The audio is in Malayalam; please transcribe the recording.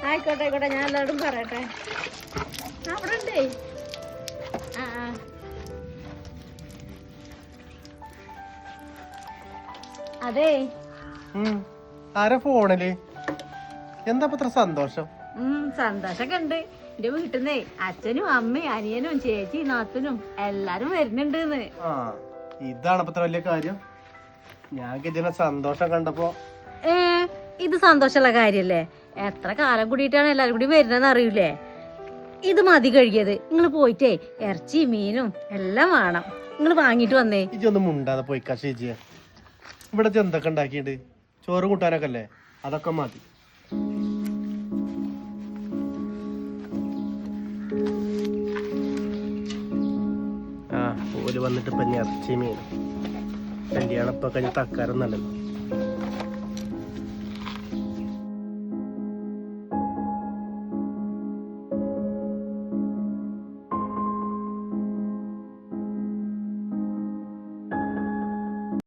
ആയിക്കോട്ടെ ആയിക്കോട്ടെ, ഞാൻ എല്ലാവരും പറയട്ടെ. അവിടെ ഉണ്ടേ. അതെ, ആരാ ഫോണില്? എന്താ ഇത്ര സന്തോഷം? സന്തോഷൊക്കെ ഉണ്ട്. എന്റെ വീട്ടിന്നേ അച്ഛനും അമ്മയും അനിയനും ചേച്ചി നാത്തനും എല്ലാരും വരുന്നുണ്ട്. ഇതാണ് ഇത്ര വലിയ കാര്യം. ഞാൻ ഇതിനെ സന്തോഷം കണ്ടപ്പോ ഇത് സന്തോഷമുള്ള കാര്യല്ലേ? എത്ര കാലം കൂടിയിട്ടാണ് എല്ലാരും കൂടി വരുന്നതെന്ന് അറിയൂലേ? ഇത് മതി കഴുകിയത്. നിങ്ങൾ പോയിട്ടേ ഇറച്ചി മീനും എല്ലാം വേണം. നിങ്ങൾ വാങ്ങിട്ട് വന്നേ. ഇതൊന്നും മുണ്ടാതെ പോയി ചേച്ചിയെ. ഇവിടെ എന്തൊക്കെ ഉണ്ടാക്കിയിട്ട് ചോറും കൂട്ടാനൊക്കെ അല്ലേ, അതൊക്കെ മതി. ഓല് വന്നിട്ട് ഇപ്പൊ ഇറച്ചി മീൻ കല്യാണം ഇപ്പൊ കഴിഞ്ഞ തക്കാരൊന്നല്ലല്ലോ.